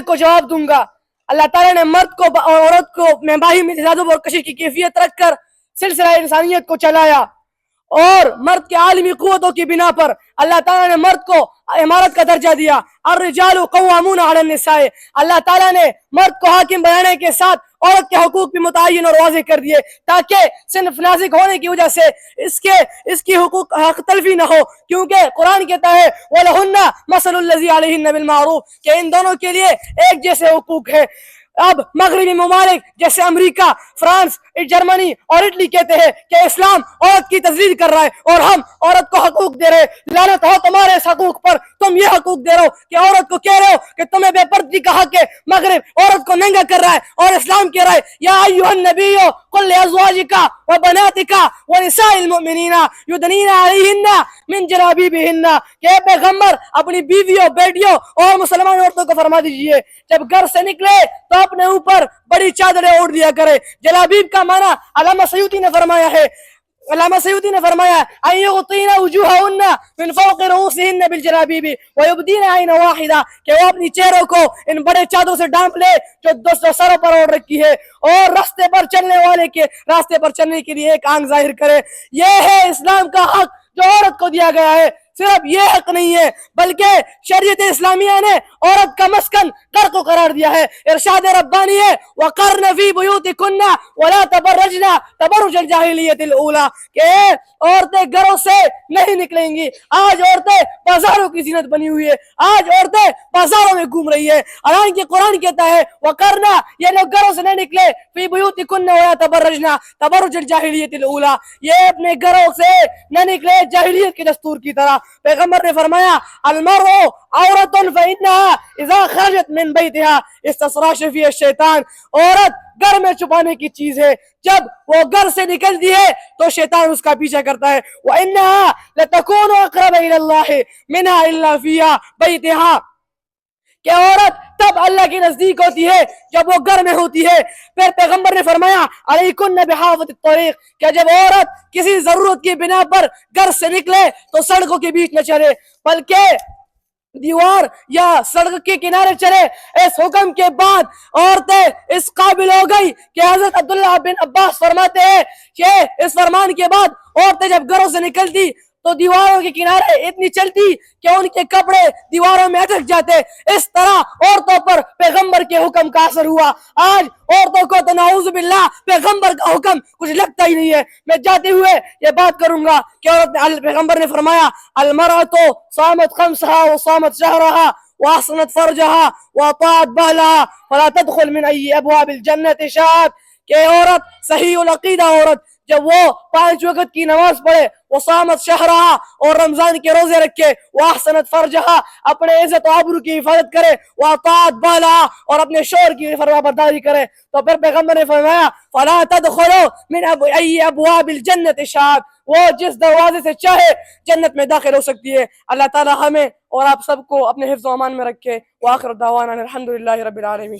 کو جواب دوں گا۔ اللہ تعالیٰ نے مرد کو اور عورت کو میں باہی میں تضاد اور کشش کی کیفیت رکھ کر سلسلہ انسانیت کو چلایا، اور مرد کے عالمی قوتوں کی بنا پر اللہ تعالیٰ نے مرد کو امارت کا درجہ دیا۔ الرجال قوامون علی النساء، اللہ تعالیٰ نے مرد کو حاکم بنانے کے ساتھ عورت کے حقوق بھی متعین اور واضح کر دیے، تاکہ صنف نازک ہونے کی وجہ سے اس کی حقوق حق تلفی نہ ہو، کیونکہ قرآن کہتا ہے وَلَهُنَّ مَثَلُ الَّذِي عَلَيْهِنَّ بِالْمَعْرُوفِ کہ ان دونوں کے لیے ایک جیسے حقوق ہے۔ اب مغربی ممالک جیسے امریکہ، فرانس، جرمنی اور اٹلی کہتے ہیں کہ اسلام عورت کی تذلیل کر رہا ہے اور ہم عورت کو حقوق دے رہے ہیں۔ لعنت ہو تمہارے اس حقوق پر، تم یہ حقوق دے رہے ہو کہ عورت کو کہہ رہے ہو کہ تمہیں بے پردگی کا حق ہے۔ مغرب عورت کو ننگا کر رہا ہے اور اسلام کہہ رہا ہے یا ایھا النبی قل لازواجک وبناتک ونساء المؤمنین یدنین علیہن من جلابیبہن کہ اے پیغمبر اپنی بیویوں، بیٹیوں اور مسلمان عورتوں کو فرما دیجئے جب گھر سے نکلے تو اپنے اوپر بڑی چادریں اوڑھ دیا کرے۔ جلابیب کا معنی علامہ سیوطی نے فرمایا ہے، ان یغطین وجوہہن من فوق رؤوسہن بالجلابیب ویبدین عین واحدہ کہ وہ اپنی چہروں کو ان بڑے چادروں سے ڈھانپ لے جو دوسرے سروں پر اوڑھ رکھی ہے، اور راستے پر چلنے والے کے راستے پر چلنے کے لیے ایک آنکھ ظاہر کرے۔ یہ ہے اسلام کا حق جو عورت کو دیا گیا ہے۔ صرف یہ حق نہیں ہے بلکہ شریعت اسلامیہ نے عورت کا مسکن گھر کو قرار دیا ہے۔ ارشاد ربانی ہے وَقَرْنَ فِي بُيُوتِكُنَّ وَلَا تَبَرَّجْنَ تَبَرُّجَ الْجَاهِلِيَّةِ الْأُولَىٰ کہ عورتیں گھروں سے نہیں نکلیں گی۔ آج عورتیں بازاروں کی زینت بنی ہوئی ہے، آج عورتیں بازاروں میں گھوم رہی ہے، حالانکہ قرآن کہتا ہے وَقَرْنَ یہ لوگ گھروں سے نہیں نکلے فِي بُيُوتِكُنَّ وَلَا تَبَرَّجْنَ تَبَرُّجَ الْجَاهِلِيَّةِ الْأُولَىٰ یہ اپنے گھروں سے نہ نکلے جاہلیت کے دستور کی طرح۔ پیغمبر نے فرمایا المرء عورت فإنها اذا خرجت من بیتها استشرف فیها الشیطان، عورت گھر میں چھپانے کی چیز ہے، جب وہ گھر سے نکلتی ہے تو شیطان اس کا پیچھا کرتا ہے۔ وإنها لتكون أقرب إلى الله منها إلا في بيتها کہ عورت تب اللہ کی نزدیک ہوتی ہے جب وہ گھر میں ہوتی ہے۔ پھر پیغمبر نے فرمایا علیکن بحافظ الطریق کہ جب عورت کسی ضرورت کی بنا پر گھر سے نکلے تو سڑکوں کے بیچ نہ چلے بلکہ دیوار یا سڑک کے کنارے چلے۔ اس حکم کے بعد عورتیں اس قابل ہو گئی کہ حضرت عبداللہ بن عباس فرماتے ہیں کہ اس فرمان کے بعد عورتیں جب گھروں سے نکلتی تو دیواروں کے کنارے اتنی چلتی کہ ان کے کپڑے دیواروں میں اٹک جاتے۔ اس طرح عورتوں پر پیغمبر کے حکم کا اثر ہوا۔ آج عورتوں کو تو نعوذ باللہ پیغمبر کا حکم کچھ لگتا ہی نہیں ہے۔ میں جاتے ہوئے یہ بات کروں گا کہ پیغمبر نے فرمایا المرأة صامت خمسها وصامت شهرها واحصنت فرجها واطاعت بهلها فلا تدخل من اي ابواب الجنة شاءت کہ عورت صحیح العقیدہ عورت جب وہ 5 وقت کی نماز پڑھے، وصامت شہرہا اور رمضان کے روزے رکھے، واحسنت فرجہا اپنے عزت و آبرو کی حفاظت کرے، واطاعت بالہا اور اپنے شوہر کی فرما برداری کرے، تو پھر پیغمبر نے فرمایا فلا تدخلوا من ای ابواب الجنت شاءت وہ جس دروازے سے چاہے جنت میں داخل ہو سکتی ہے۔ اللہ تعالی ہمیں اور آپ سب کو اپنے حفظ و امان میں رکھے۔ وآخر دعوانا الحمدللہ رب العالمین۔